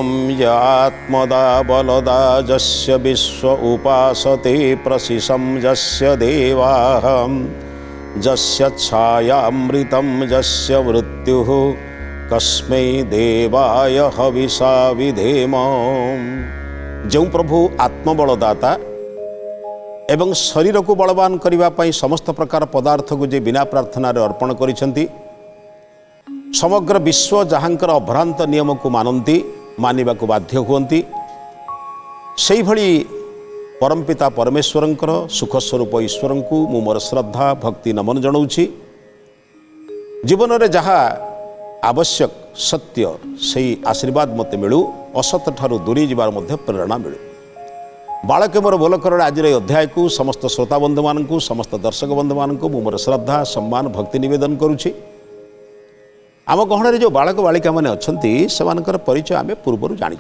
एवं यात्मदा बलदा जस्य विश्व उपासते प्रशिशं जस्य देवाः जस्य छायामृतं जस्य मृत्युः कस्मै देवाय हविषा विधेम। जो प्रभु आत्मबलदाता एवं शरीर को बलवान करने समस्त प्रकार पदार्थ को जे बिना प्रार्थना अर्पण करिसेंती समग्र विश्व जहाँकर अभ्रांत नियम को मानती मानिबा को बाध्य हुअन्ति सेहि भली परमपिता परमेश्वरंकर सुखस्वरूप ईश्वर को मु मोर श्रद्धा भक्ति नमन जनाऊँगी। जीवन में जहाँ आवश्यक सत्य से आशीर्वाद मत मिलू असत ठारू दूरी जीवार मध्य प्रेरणा मिलू। बालके मोर बोलकर आज अध्याय को समस्त श्रोता बंधु मानू समस्त दर्शक बंधु मानू मु मोर श्रद्धा सम्मान भक्ति निवेदन करुछि। आम गहण जो बालक बालिका मैंने अच्छा से परिचय आम पूर्व जानी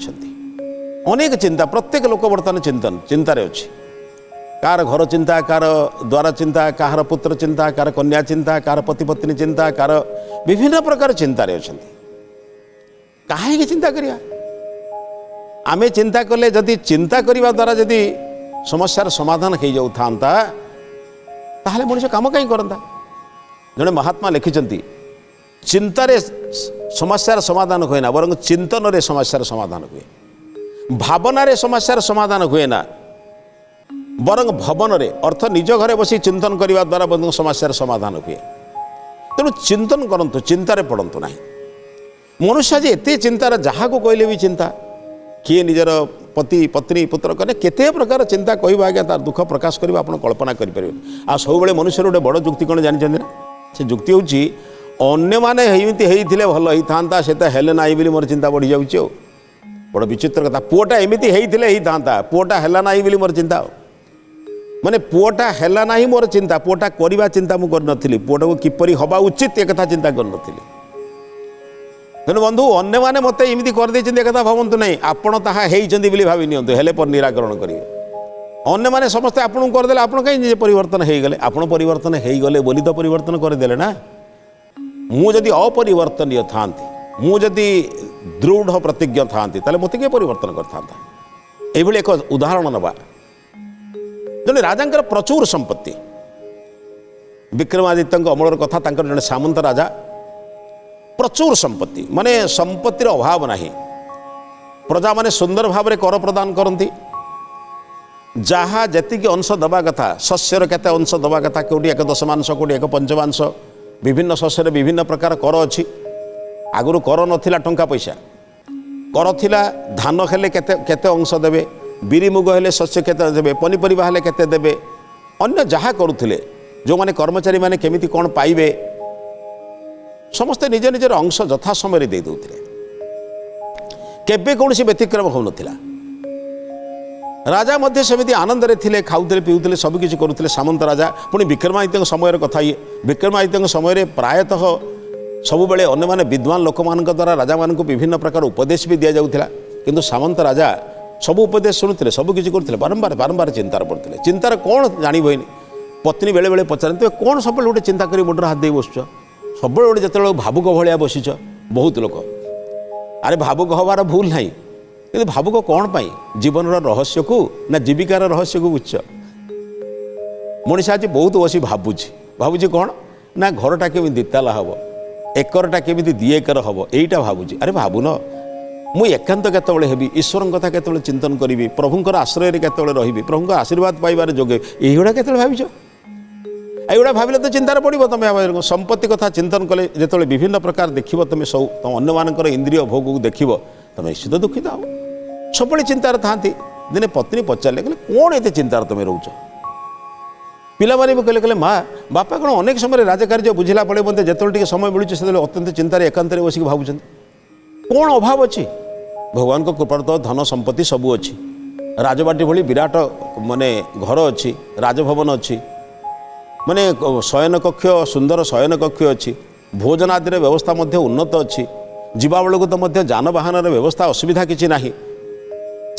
अनेक चिंता प्रत्येक लोक बर्तमान चिंतार अच्छी कार घर चिंता कार द्वारा चिंता कार पुत्र चिंता कार कन्या चिंता कार पति पत्नी चिंता कार विभिन्न प्रकार चिंतार अच्छा कहीं चिंता करिया आमे चिंता कले जदि चिंता करने द्वारा जदि समस्यार समाधान हो जाऊ था ताहले मनुष्य काम कहीं करता। जड़े महात्मा लिखिं चिंतारे समस्यार समाधान हुए ना बर चिंतन रे समस्यार समाधान हुए भावनारे समस्यार समाधान हुए ना बर भवन रे अर्थ निज घरे बसी चिंतन करने द्वारा समस्यार समाधान हुए। तेणु चिंतन करंतु चिंतारे पड़ंतु ना। मनुष्य आज एत चिंतार जहाँ को कहले भी चिंता किए निजर पति पत्नी पुत्र कने केते प्रकार चिंता कहवा आज्ञा तार दुख प्रकाश करवा आप कल्पना करें। आ सब मुझे गोटे बड़ जुक्ति कौन जानते ना से जुक्ति हूँ अन्य माने एमती होते भल होता से हेले ना बोली मोर चिंता बढ़ी जाऊँ। बड़ विचित्र कथा पुओटा एमती होता था पुओटा है ना बोली मोर चिंता माने पुओटा है ना मोर चिंता पुओटा करवा चिंता मुझे कर पुओटा को किपरि हवा उचित एक चिंता कर। तेणु बंधु अन्य मैंने मत एमती करदे कथा भावतु ना आपण ताहा होती भावी नियंतु हेले पर निराकरण करेंगे। अन्य मैंने समस्ते आपन करदे आप कहीं परिवर्तन हो गले आप परिवर्तन हो गले बोली तो परिवर्तन करदे ना। मु जदि अपरिवर्तनीय था मु जदि दृढ़ प्रतिज्ञ था मत किए परिवर्तन करता। ये एक उदाहरण नवा जड़े राजा प्रचुर संपत्ति विक्रमादित्य अमलर कथा जड़े सामंत राजा प्रचुर संपत्ति माने संपत्तिर अभाव नहीं प्रजा माने सुंदर भाव में कर प्रदान करती जहाँ जी अंश दबा कथा शस्यर केते अंश दबा कथा कौटी एक दशमांश कौटी एक पंचमांश विभिन्न शस्यर विभिन्न प्रकार कर अच्छी आगुरी कर नथिला टंका पैसा कर थिला धान हेले केते केते अंश देवे बिरी मुग हेले शस्य केते देवे पनीपरिबा हेले केते देवे अन्य जहाँ करुथिले जो माने कर्मचारी माने केमिति कोन पाइबे समस्ते निज निजर अंश यथा समय दे दउथिले केबे कोनसी व्यतिक्रम हो नथिला। राजा मध्य सेमिति आनंद रे थिले खाउथिले पिउथिले सब किछि करुथिले सामंत राजा। पुणी विक्रमादित्य समय कथा ये विक्रमादित्य समय प्रायतः सब बेले अन्य माने विद्वान लोक मान द्वारा राजा मान विभिन्न प्रकार उपदेश भी दि जाउथिला किंतु सामंत राजा सब उपदेश शुणुथिले सब किछि करुथिले बारंबार बारंबार चिंतार पड़ुथिले। चिंतार कौन जानिबैनि पत्नी बेले बेले पचारते कौन सब गोटे चिंता करी मुंडर हाथ दे बसुछ सब गोटे जिते भावुक भाया बसीच बहुत लोक अरे भावुक हबार भूल ना कि भावुक कौन पाई जीवन रहस्य को ना जीविकार रहस्य को बुझ मनीष आज बहुत बसी भावुची कौन ना घरटा केमी दिताला हम एकरटा केमी दी एकर हम यहीटा भावुची। अरे भावुन मु एकांत केतबेले हेबी ईश्वर कथा केतबेले चिंतन करी प्रभुंर आश्रय केतबेले रही प्रभुंर आशीर्वाद पाइबार जोगे यहीगुड़ा केतबेले भाविच एगुड़ा भाविले तो चिंतार पड़ो तुम संपत्ति कथा चिंतन कले जो विभिन्न प्रकार देख तुम सब तुम अन्य मानकर इंद्रिय भोग को देख तुम निश्चित दुखित हो सब चिंतार था। दिने पत्नी पचारे कहले कौन ये चिंतार तुम रोच पिलाने भी कहले माँ बापा कौन अनेक समय राजकार्य बुझला पड़े मत जो समय मिलूँ से अत्यंत चिंतार एकांत बसिक भावुं कौन अभाव अच्छी भगवान को कृपा तो धन संपत्ति सबू अच्छी राजबाटी भली विराट माने घर अच्छी राजभवन अच्छी माने शयन कक्ष सुंदर शयन कक्ष अच्छी भोजन आदि व्यवस्था मध्य उन्नत अच्छी जीवा बेलू तो मध्य जानवाहन व्यवस्था असुविधा किसी ना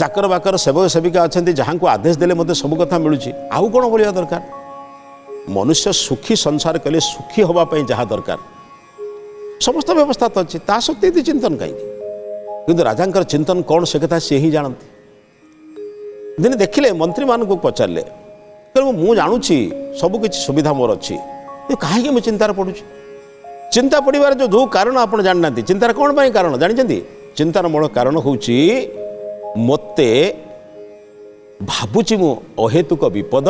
चाकर बाकर सेवक सेविका अच्छा जहाँ को आदेश देले मत सब कथा मिलूँ आउ कौन बोलिया दरकार मनुष्य सुखी संसार कले सुखी होगापी जहाँ दरकार समस्त व्यवस्था तो अच्छी ता सत्ते चिंतन कहीं किंतु राजा चिंतन कौन से कथा सी ही जानती। दिने देखिले मंत्री मानक पचारे कहले मु जानुची सबकि सुविधा मोर अच्छी कहीं मुझे चिंतार पड़ू चिंता पड़ार जो कारण आप जानना चिंतार कौन पर कारण जानते चिंतार मूल कारण हूँ मत भावुची मु अहेतुक विपद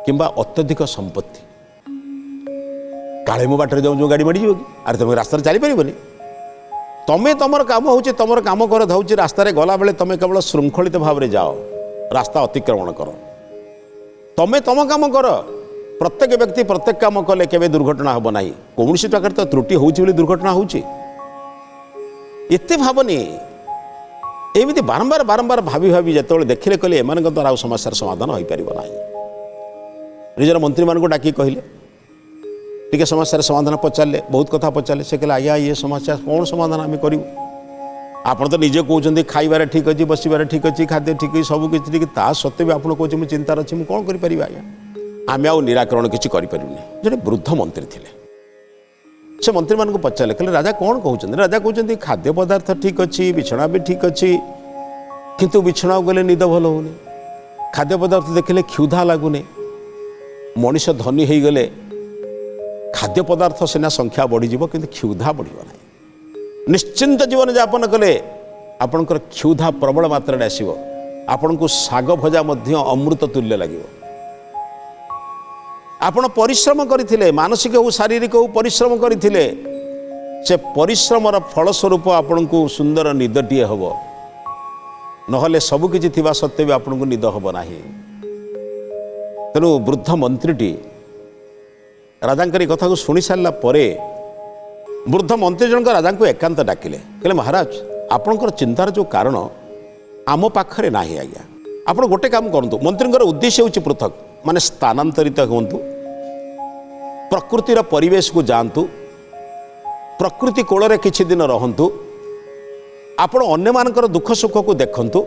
किंबा अत्यधिक संपत्ति काले मो बाटर जाऊँ जो गाड़ी मड़ी कि अरे तुम रास्ता चली पारबनी तुम्हें तुम काम हो तुम काम कर धाऊँ रास्तार गला बेले तुम केवल श्रृंखलित भाव में जाओ रास्ता अतिक्रमण कर तुम्हें तुम काम कर प्रत्येक व्यक्ति प्रत्येक काम कले केवे दुर्घटना हम ना कौन प्रकार तो त्रुटि होती दुर्घटना होते भावनी एमती बारंबार बारंबार भावी भावी जो देखिले कहले एम द्वारा समस्यार समाधान हो पार ना निजर मंत्री मान डाक कहले टी समस्यार समाधान पचारे बहुत कथा पचारे से कहले आज्ञा ये समस्या कौन समाधान आम करूँ आपड़ तो निजे कहते खाइबार ठीक अच्छे बसबार ठीक अच्छे खाद्य ठीक सब किसी ठीक ता सत्वे भी आपड़ कहे चिंतार अच्छी मुझे कौन करें आज्ञा आम आउ निराकरण किसी करें जो वृद्ध मंत्री थे से मंत्री मान पचारे कहले राजा कौन कहते राजा कहते खाद्य पदार्थ ठीक अच्छी बिछना भी ठीक अच्छी किंतु बिछना गले निद भल होनी खाद्य पदार्थ देखिले क्षुधा लगुनि मनीष धनी हो गले खाद्य पदार्थ सीना संख्या बढ़ीज कि क्षुधा बढ़ ना निश्चिंत जीवन यापन कले आपणकर क्षुधा प्रबल मात्रा आसो आपण को शाग भजा अमृत तुल्य लगे आपण परिश्रम करथिले मानसिक हो शारीरिक हो परिश्रम करथिले से परिश्रमर फलस्वरूप आपण को सुंदर निदटीए हम नहले सबकि थिबा सत्वे भी आपण को निद हम ना तेणु वृद्ध मंत्रीटी राजांकर कथा को शुणी सारा वृद्ध मंत्री जनक राजा को एकांत डाकिले कहले महाराज आपणकर चिंतार जो कारण आम पाखरे ना आज्ञा आप गोटे काम करूँ मंत्री उद्देश्य हूँ पृथक माने स्थानांतरित हूँ प्रकृतिर परिवेश को जातु प्रकृति कोल किछि दिन रहंतु आपण अन्य मानकर दुख सुख को देखंतु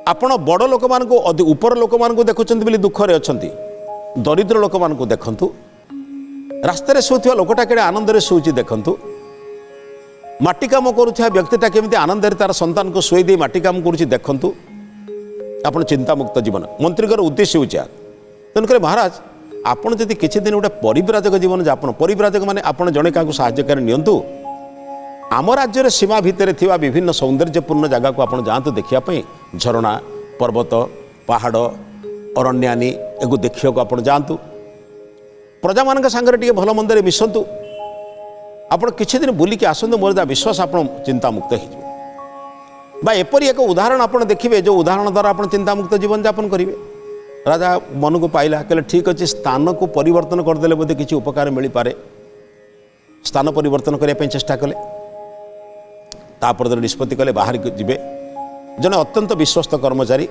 आपण बड़ लोक मान को ऊपर लोक मान को देखुछंती बोली दुख रे अछंती दरिद्र लोक मान को देखंतु रास्तार शोवा लोकटा के आनंद रे शोची देखंतु माटी काम करुवा व्यक्तिटा केमिति आनंद तार संतान को शोई दे माटी काम करुछि देखंतु आपण चिंतामुक्त जीवन मंत्री उद्देश्य हूँ तेणुक महाराज आपड़ जदि किसी दिन गोटे परिव्राजक जीवन यापन परिव्राजक माने आपड़ जड़े क्या साहाय्यकारी नियंतु आम राज्य सीमा भितर थिबा विभिन्न सौंदर्यपूर्ण जगह को आप जातु देखापी झरणा पर्वत पहाड़ अरण्यानी एगु देखा आप जातु प्रजा मान सागर टे भल मंदे मिशंतु आप किसी दिन बुलिकी आसतु मोर जहाँ विश्वास आप चिंतामुक्त हो एपरी एक उदाहरण आप देखिए जो उदाहरण द्वारा आप चिंतामुक्त जीवन यापन करेंगे राजा मन को पाइला कहले ठीक अच्छे स्थान को परिवर्तन करदे बोधे किसी उपकार मिल पारे स्थान परिवर्तन करने चेष्टा कले तापर निष्पत्ति कले बाहर जीवे जने अत्यंत विश्वस्त कर्मचारी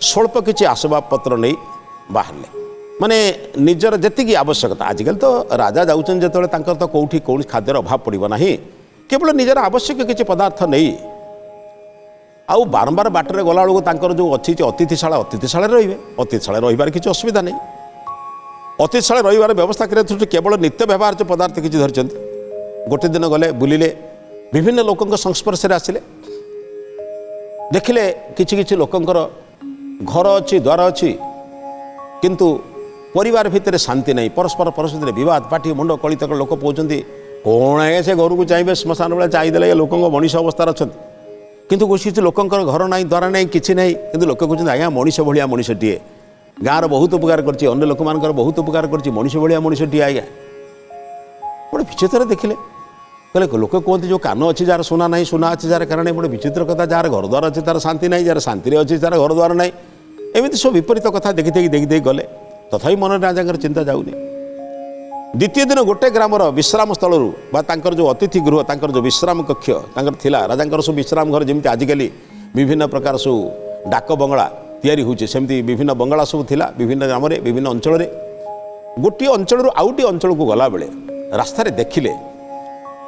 स्वल्प किसी आसबाब पत्र नहीं बाहरले माने निजर जेतिकी आवश्यकता आजिकल तो राजा जाऊँ जो तो कौटी कौन खाद्यर अभाव पड़ो ना केवल निजर आवश्यक किसी पदार्थ नहीं आउ बारंबार बाटर गला बेलू जो अच्छी अतिथिशाला रे अतिथिशाला रही किसी असुविधा नहीं अतिथिशाला रही व्यवस्था करते केवल नित्य व्यवहार पदार्थ किसी धरी गोटे दिन गले बुलिले विभिन्न लोकों संस्पर्श आसिले देखिले किछि किछि लोकंकर घर अच्छी द्वार अच्छी किंतु परिवार भितर शांति नहीं परस्पर परस्पर विवाद पाठी मुंड कलितक लोक पहुँचती कौन है से घर को चाहिए श्मशान बेला चाहिए लोक मनीष अवस्था अच्छा किंतु किसी लोकंर घर ना द्वारा ना कि ना कि लोक कहते आज्ञा मनीष भाया मनीषटीए गाँव बहुत उपकार करछि अन्य लोक मान बहुत उपकार करछि मनीष भाया मनीषटीए आज्ञा गोटे विचित्र देखिले कहले लोक कहते जो कान अच्छी जार सुना ना सुना अच्छी जार कारण गोटे विचित्र कथा जार घर द्वार अच्छे तार शांति ना जार शांति अच्छी तार घर द्वार ना एमती सब विपरीत कथा देखी देखी गले तथापि मन राजा चिंता जाऊनी द्वितीय दिन गोटे ग्रामर विश्राम स्थल जो अतिथि गृह जो विश्राम कक्ष थिला राजा सब विश्राम घर जमी आजिकल विभिन्न प्रकार सब डाक बंगला तैयारी होची सेमती विभिन्न बंगला सब थिला विभिन्न ग्राम विभिन्न अंचल गोटे अंचल आउटी अंचल को गला बेले रास्तार देखिले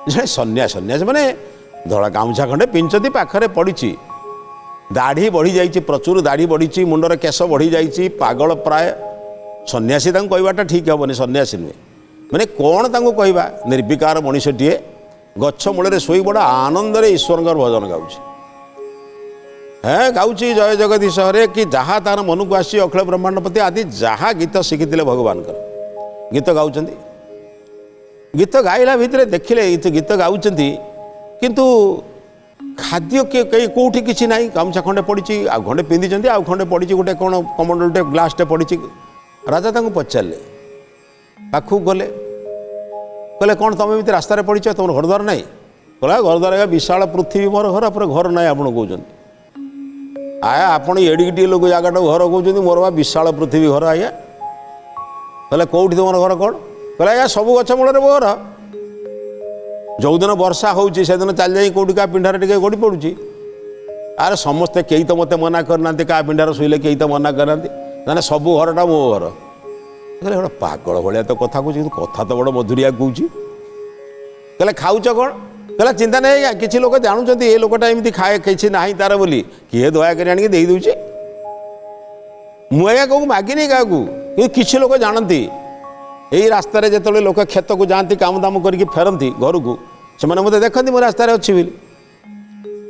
जे सन्यास माने धड़ा गामछा खंडे पिंचती पाखरे पड़ी दाढ़ी बढ़ी जाइए प्रचुर दाढ़ी बढ़ी मुंडर केश बढ़ी जाइए पागल प्राय सन्यासी कहवाटा ठीक हेनी सन्यासी नुहे माने कौन कहवा निर्विकार मनीषटीए गछ मूल शोई बड़ा आनंद ईश्वर भजन गाँव हाँ गाँची जय जगदीश हरे कि जहाँ तार मन को आसी अखिल ब्रह्मांडपति आदि जहाँ गीत शिखी भगवान गीत गाँव गीत गाइला भितर देखिले गीत गाँव किंतु खाद्य किए कई कौटी किसी ना गामछा खंडे पड़ी आ खंडे पिंधि आउ खंडे पड़ी गोटे कौन कमंडलटे ग्लासटे पड़ी राजा तांको पचारे पाखक गले कहले कौन तुम एमती रास्तार पड़ तुम घर द्वार ना कहला घर द्वार विशाल पृथ्वी मोर घर पर घर ना आप कहते आया आपड़ एडिकी लोक जगह घर कहते मोर बा विशाल पृथ्वी घर आज्ञा कहले कौटी तुम घर कौन कहला आज्ञा सब गछ मूल मो घर जो दिन वर्षा होची से दिन चल जाई कौटी क्या पिंडार टे गड़ी पड़ुची आरे समस्ते कई तो मत मना करना क्या पिंडार शुले कई तो मना करना ना सब घरटा मो घर कहले गोटे पागल भाया तो कथा कहूँ कथा तो बड़ मधुरिया कहूँ कहले खाऊच कौन कहला चिंता नहीं आज्ञा किसी लोक जानुंट ये लोकटा एमती खाए किसी ना तार बोली किए दयाक आणिक दे दूचे मुझे क्या मागिनी क्या किसी लोक जानती यही रास्तार जो लोक खेत को जाती काम दाम करके फेरती घर को से मत देखती मो रास्तार अच्छी बोली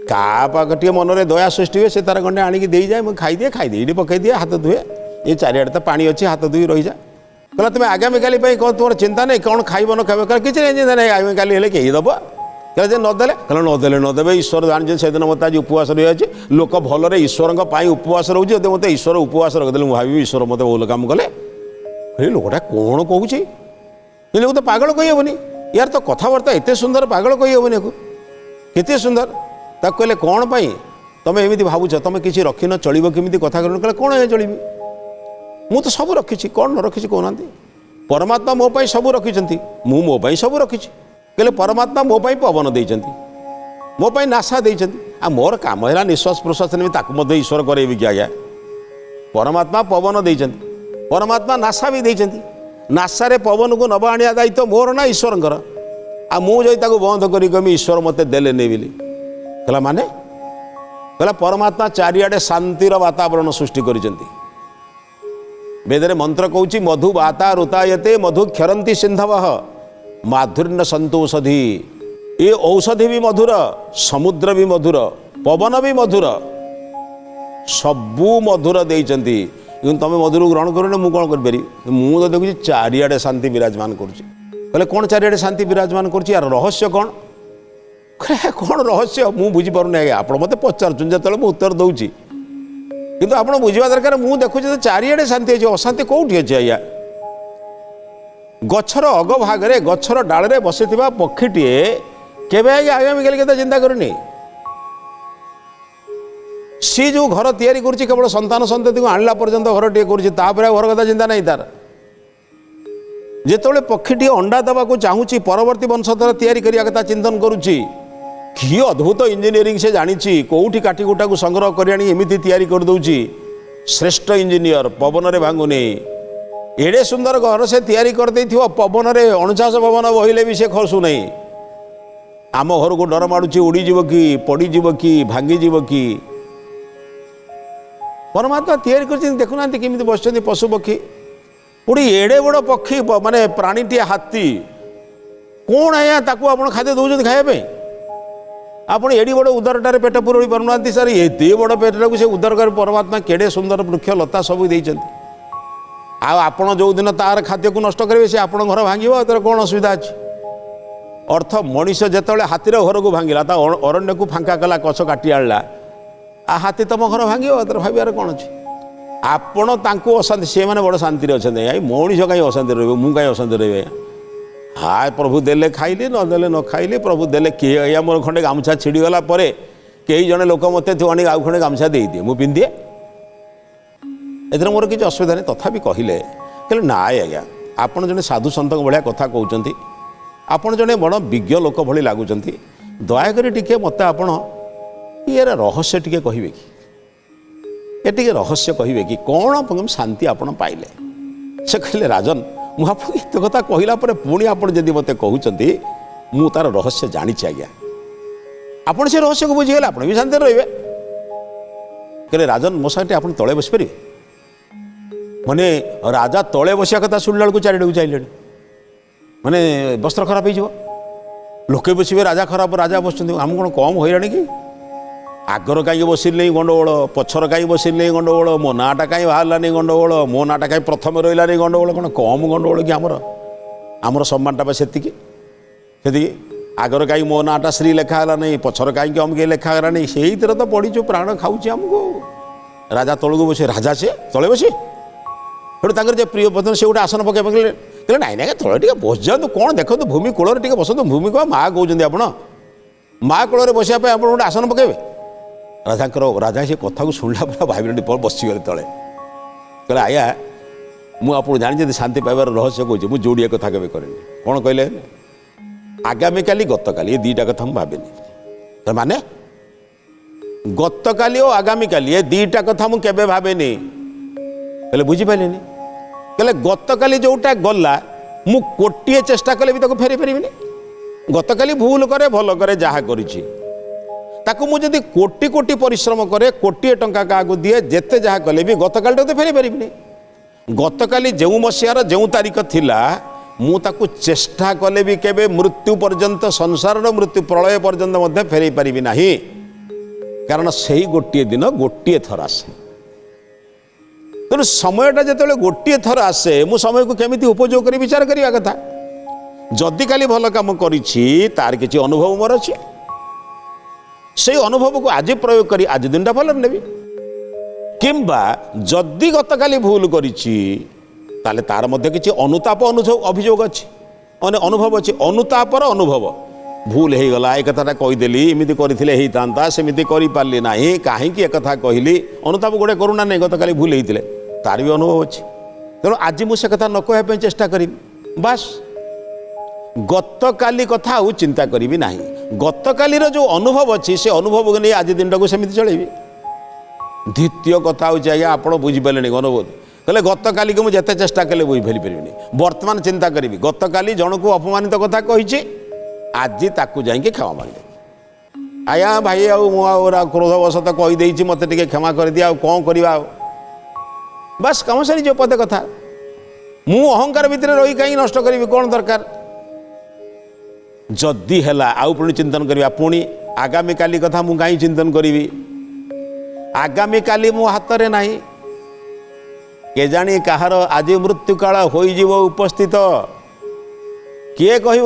क्या टे मन में दया सृष्टि हुए से तार गंडे आणिक दे जाए मुझे खाईदिए ये पकई दिए हाथ धुए ये चारिआडे तो पानी अच्छी हाथ धुई रही जा कहला तुम आगामी काली कौन तुम चिंता नहीं कौन खाइब न खाइब कह किसी नहीं चिंता नहीं आगामी काली हेल्ले कही दब कहले नदेले कहले नदेले नदेवे ईश्वर जानते से दिन मत आज उपवास रही जाए लोक भलरे ईश्वर उपवास रोचे जब मत ईश्वर उपवास रखिदे मुझे भावी ईश्वर मत भूल काम कले लोकटा कौन कहूँ ये लोक तो पागल कहीहबनी यार तो कथबार्ता एत सुंदर पागल कहीहबनी केते सुंदर ताक कहले कौन पाई तुम एमती भावुच तुम किसी रखिन चलो केमी कथा कर कौन है चलि मु तो सब रखी कौन न रखी कहना परमात्मा मो पाई सब रखी मु मो पाई सब रखी कहले परमात्मा मो पाई पवन देइछन्ति मो पाई नासा देइछन्ति आ मोर काम है निश्वास प्रश्वास नहीं ताकू ईश्वर करेबी कि आज्ञा परमात्मा पवन देइछन्ति परमात्मा नासा भी देइछन्ति नासा रे पवन को नबा आनिया दायित्व मोर ना ईश्वर आ मुझे बंद करी कमी ईश्वर मत देले नहीं बोली कहला माने कहला परमात्मा चारिआडे शांतिर वातावरण सृष्टि करिसेंति वेदरे मंत्र कहूँ मधु वाता ऋतायते मधु क्षरंती सिंधव माधुर्य संतोषधि ये औषधि भी मधुर समुद्र भी मधुर पवन भी मधुर सबू मधुर देइचंती तुम मधुर ग्रहण कर मुझे कौन करी मुझे तो देखुची चारिआडे शांति विराजमान करुँचे कौन चारिआडे शांति विराजमान करुँची यार रहस्य कौन कौन रहस्य मुझे बुझीपारूना आज्ञा आप मत पचारुन जो मुझे उत्तर दूची किंतु आप बुझा दरकार मुझे देखुचे चारिआडे शांति अच्छे अशांति कौटी अच्छे आज्ञा गछर अग भागे गछर डाले बसी पक्षीटे केवे आज्ञा आगामी काली कथा चिंता करनी सी जो घर तैयारी करुच्ची केवल संतान संतति को आणला पर्यंत घर टे करुच्ची घर कथा चिंता नहीं तार जिते पक्षीटी अंडा देवाक चाहूँगी परवर्ती वंशधर तैयारी करने कथा चिंतन करुच्ची कि अद्भुत इंजीनियरिंग से जानी कौटी काटिकुटा को संग्रह कर एमती तैयारी कर दौची श्रेष्ठ इंजीनियर पवन रे भांगुनी एड़े सुंदर घर से तैयारी कर देथिबो पवन रे 49 पवन बहिले भी से खसु नहीं आम घर को डर माड़ुची उड़ी जीव कि पड़ी जीव कि भांगी जीव कि परमात्मा तैयारी कर देखुना केमी बस पशु पक्षी उड़ी एड़े बड़ पक्षी माने प्राणीटी हाथी कौन आया ताकू आप खाद्य दौरान खायापे आप एड़ी बड़ उदरटार पेट पुरई पारना सर ये बड़ पेटा को से उदर कर परमात्मा केड़े सुंदर वृक्ष लता सब देइछन्ति आपण जो दिन तार खाद्य को नष्ट करेंगे से आपण घर भांगो तर कौन असुविधा अच्छी अर्थ मनीष जिते हाथीर घर को भांगला अरण्य को फांका कला कछ काटी आला आ हाथी तुम घर भांगो तर भावार कौन अच्छी आपण तांको अशांति से मैंने बड़ शांति अच्छा मनीष कहीं अशांति रे मु कहीं अशांति रे हाय प्रभु देले खाइली न देले न खाइली प्रभु देले किए आया मोर खंडे गामछा छिड़गला कई जड़े लोक मत आनी आउ खंडे गामछा दे दिए मुझे पिंधे एथर मोर किसी असुविधा नहीं तथापि कहले कहले ना आज्ञा आपड़ जड़े साधु सन्त भाया कथा कहते आपड़ जड़े बड़ विज्ञ लोक भली लगुच दयाकोरी टी मत आपण यार रहस्य टी कहे कि ये टी रहस्य कहे कि कौन शांति आपड़ पाइले से कहले राजन मुझे एत कथा कहला पुणी आपड़ जदि मत कहते मु तार रहस्य जानी आज्ञा आपड़ से रहस्य को बुझीगले आप भी शांति रे कहले राजन मो साथ आप तले बस पारे माने राजा तले बसिया कथा शुणला बेलू चारिड़े चाहिए माने वस्त्र खराब हो लोके बसवे राजा खराब राजा बस आम कौन कम हईराणी कि आगर कहीं बसिले गंडगोल पछर कहीं बसिले गंडगोल मो नाटा कहीं बाहरलानी गंडगोल मो नाटा कहीं प्रथम रही गंडगोल कौन कम गंडगोल कि आमर सम्मानटा बा सेतिकी आगर कहीं मो नाटा श्री लेखाला नहीं पछर कहीं अमके लेखागला नहीं से तो पढ़ीचु प्राण खाऊँ आमको राजा तौक बस राजा से तले बसी सेठू जे प्रिय पत्नी से गोटे आसन पकड़ कहले नाई ना तले टे बस जातु कौन देखो भूमि कूल टे बसतु भूमि कह माँ कहते आप माँ कूल बसापी आप गोटे आसन पकेबे राजा से कथा को शुणला पूरा भाई बसीगले तले कहले आया मुझे जानी शांति पाइबार रहस्य कहे मुझे जोड़िया कथा केवे करें कौन कहले आगामी काली गत काली ये दीटा कथा मुझे भावेनी माने गत काली और आगामी काली ये दीटा कथा मुझे केवे भावेनी कहले बुझीपारे कहले गत काली जोटा गला मु कोटिए चेष्टा कले भी फेरी पारिनी गत काली भूल करे भल करे जहाँ करी ताकू मुझे कोटि कोटि परिश्रम करे कोटिए टंका क्या दिए जेते जहाँ कले भी गत काली तो फेरी पारिनी गत काली जो मसीहार जो तारीख थिला मु ताकू चेष्टा कले भी केबे मृत्यु पर्यंत संसार मृत्यु प्रलय पर्यंत मध्य फेरी पारिबी नाही कारण सही गोटे दिन गोटे थर आसे तेणु समयटा जो गोटे थर आसे मु समय को केमिति उपयोग करी विचार करिया कथा जदि काली भल काम करिछि तार किछि अनुभव मोर अछि से अनुभव को आज प्रयोग करी आज दिनटा भल नेबी किंबा जदि गत काली भूल करिछि ताले तार मध्य किछि अनुताप अभियोग अच्छी माने अनुभव अच्छी अनुतापर अनुभव भूल हो गला एक कथाटा कहीदेली एमती करता सेमती करें ना कहीं एक कथा कहली अनुताप गोटे करूना नहीं गत काली भूल होते तार भी अनुभव अच्छी तेणु आज मुझे कथा न कहवाई चेष्टा करी बास गत काली कथा आउ चिंता करी ना गत काली जो अनुभव अच्छी से अनुभव को नहीं आज दिन टाक सेमती चलेबी द्वितीय कथा हूँ आज्ञा आप बुझीपारे अनुभव कहले गत काली को मुझे चेष्टा कले बुझी फेरी पारिनी वर्तमान चिंता करी गत काली जन को अपमानित कथा कही आज ताकू जाइए क्षमा मांगे आया भाई आउ क्रोधवशत कहीदे मत टे क्षमा कर दिया कौन करवा बस कम सारी जो पदे कथा मु अहंकार भितर रही कहीं नष्ट करी कौन दरकार जदि है आउ पुणी चिंतन करवा पुणी आगामी काली कथा मु कहीं चिंतन करी आगामी काली मो हाथ में नहीं केजाणी कहार आज मृत्यु काल हो उपस्थित किए कह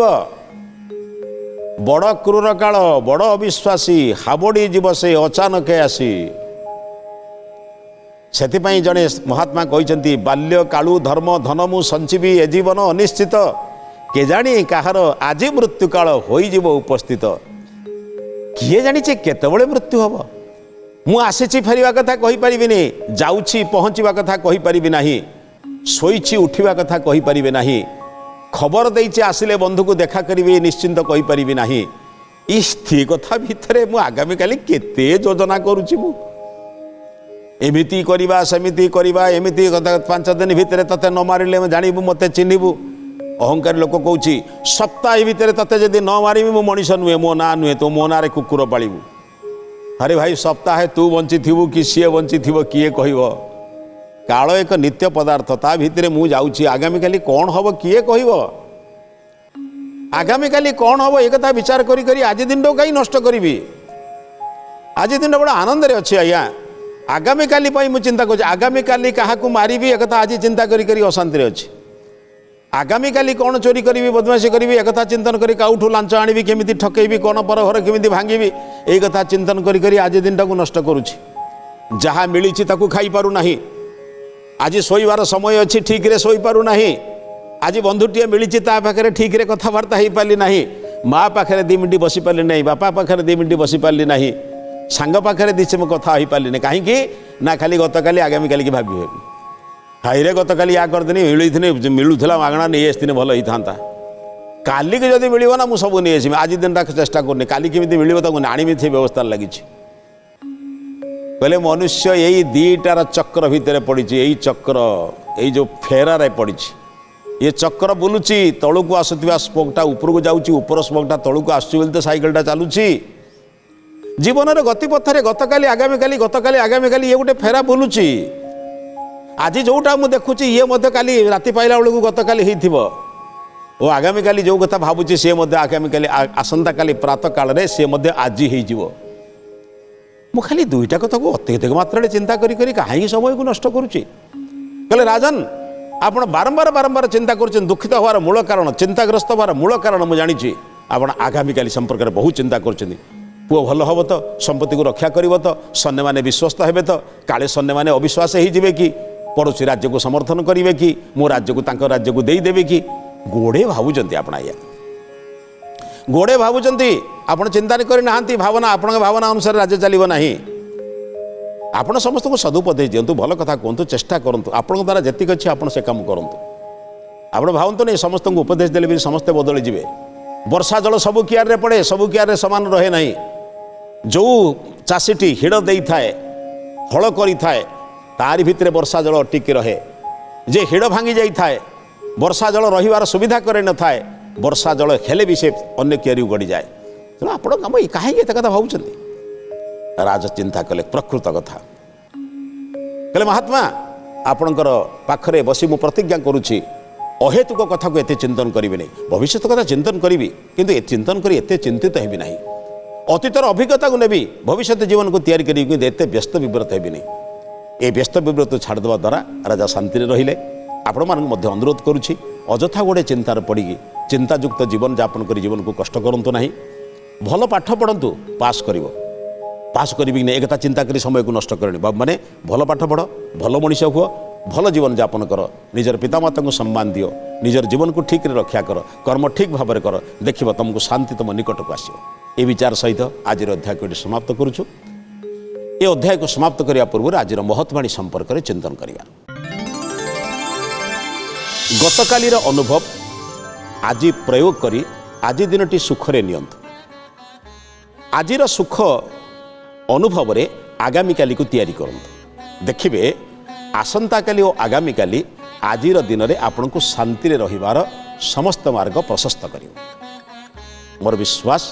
बड़ क्रूर काल बड़ अविश्वासी हाबड़ी जीव से अचानक आसी से जड़े महात्मा कहते बाल्य कालू धर्म धन मु संजीवी ए जीवन अनिश्चित केजाणी कहार आज मृत्यु काल हो उपस्थित किए जानी केतबले मृत्यु हम मु आसी फेरवा कथा कहीपरि जाऊँगी पहुँचवा कथा कहीपरि ना शोची उठा कथा कहीपरि ना खबर देचे आसिले बंधु को देखा करी निश्चिंत कहीपरि ना स्थिर कथा भितर मु आगामी काली केते योजना करुच्ची मु एमिति करवा सेमिति करवा एमिति 5 दिन भितर तते न मारिले जानबू मत चिन्हबू अहंकारी लोक कौची सप्ताह भितर तते जदि न मारिबी मु मनीष नुहे मो ना नुहे तो मो ना कुकुर पालिबू अरे भाई सप्ताहे तू बंची थी कि सी बंची थी किए कह काल एक नित्य पदार्थ ता भितर मु जाऊँगी आगामी काली कौन हम किए कह आगामी काली कौन हम एक विचार करी करी आज दिन कहीं नष्ट करी आज दिन बड़ा आनंद अच्छे आज्ञा आगामी काली मु चिंता कर आगामी काली क्या मारि एक आज चिंता करी करी अशांति अच्छी आगामी काली कौन चोरी करी बदमाशी करी एक चिंतन करी काउठू लांच आनी केमी ठकेबी कौन पर घर केमी भांगी यही कथा चिंतन करी करी आज दिन टाक नष्ट करुच्ची जहाँ मिली खाई पारू नाही आज शोइबार समय अच्छी ठीक रे शोई पारू नाही आज बंधुटीए मिली पाखे ठीक रे कथबार्ता हो पारि ना माँ पाखे 2 मिनिट बसी पारि ना बापा पाखे 2 मिनिट बसी पारि ना सांग पाखे दिसे मो कथा हो पारि कहीं ना खाली गत काली आगामी काली की भाभी हाई रे गत काली या करदिनी मिलुथि मिलूला मागणा नहीं आसने भल ही था काली की जब मिल ना मुझे सब नहीं आसमी आज दिन टाक चेष्टा करनी काली केमी मिल आनी थे व्यवस्था लगी कहले मनुष्य यही 2टार चक्र भितर पड़ी यही चक्र यही जो फेरार पड़ी ये चक्र बुलूची तलू को आसुवा स्पोकटा उपरको जाऊँगी उपर स्पोकटा तलू को आसूँ तो सैकेलटा चलुची जीवन गति पथरे गत काली आगामी काली ये गोटे फेरा बुलूची आज जोटा मुझे देखुची ये मध्य काली राति पाइला बेलू गत काली हो आगामी काली जो कथा भावुची सी आगामी काली आसंता काली प्रातः काल रे सी आज हो मु खाली दुईटा कथा को अत्यधिक मात्रा चिंता करी कहीं समय को नष्ट करुच्ची कहले राजन आपण बारंबार बारंबार चिंता करुच्छें दुखित हवार मूल कारण चिंताग्रस्त हवार मूल कारण मुझे जानी आपण आगामी काली संपर्क में बहुत चिंता कर पुओ भल हम तो संपत्ति को रक्षा कर तो सन्य मैंने विश्वस्त हे तो काले सन्य मैंने अविश्वास हो कि पड़ोसी राज्य को समर्थन करेंगे कि मो राज्य को राज्य को देदेवे कि गोड़े भावुंट आप गोड़े भावुंट आप चिंता करना भावना आपण भावना अनुसार राज्य चलो ना आपण समस्त को सदुपदेश दिंतु भल कथा कहतु चेष्टा करूँ आपण द्वारा जी अच्छी आप से कम करूँ आप भावतु नहीं समस्त को उपदेश देले भी समस्ते बदली जी वर्षा जल सबू कियारे पड़े सबू कियारे सामान रहे ना जो चाषीटी हिड़ दे थाए हल करी थाए तारी भितर वर्षा जल अटिकी रहे जे हिड़ भांगी जाई थाए वर्षा जल रहिवार सुविधा करे न थाए वर्षा जल हेले भी से अन्य कियारी गड़ी जाए तेणु आपण कम कहीं एत कथा भावुं राज चिंता कले प्रकृत कथा कहले महात्मा आपणकर पाखरे बसी मु प्रतिज्ञा करुछि अहेतुक कथा को एते चिंतन करिवे नहीं भविष्य कथा चिंतन करी किंतु चिंतन करी एते चिंतित हेबी नहीं अतीतर अभिज्ञता को नेबी भविष्य जीवन को तैयारी करी किंतु एते व्यस्त विव्रत हेबी नहीं ए व्यस्त विव्रत छाड़देवा द्वारा राजा शांति रहिले आपण मानक मध्य अनुरोध करुछि अजथा गोटे चिंतार पड़ी चिंतायुक्त जीवन यापन कर जीवन को कष्ट करंतु नहीं भल पाठ पढ़ंतु पास करिवो पास करी एक चिंता करी समय को नष्ट करनी माने भल पाठ पढ़ भल मनीष हुआ भल जीवन यापन कर निजर पितामाता को सम्मान दियो निजर जीवन को ठीक रक्षा कर कर्म ठीक भाव कर देख तुमको शांति तुम निकट को आसो ये विचार सहित आज अध्याय को समाप्त करुछु ये अध्याय को समाप्त करने पूर्व आज महत्वाणी संपर्क में चिंतन करिया गतकालीर अनुभव आज प्रयोग करी आज दिनटी सुखरे नियंतु आजिर सुख अनुभव रे आगामी काली को तैयारी करंतु देखिबे आसंता काली और आगामी काली आजिर दिन रे आपन को शांति रे रहिबार समस्त मार्ग प्रशस्त करियो मोर विश्वास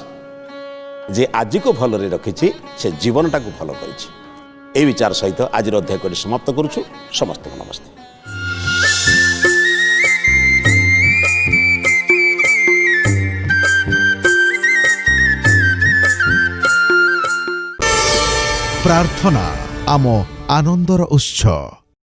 जे आज को भल रे रखिछि से जीवनटा को भल करिछि ए विचार सहित आज अध्याय को समाप्त करूछु समस्त को नमस्ते। प्रार्थना आम आनंदर उत्स।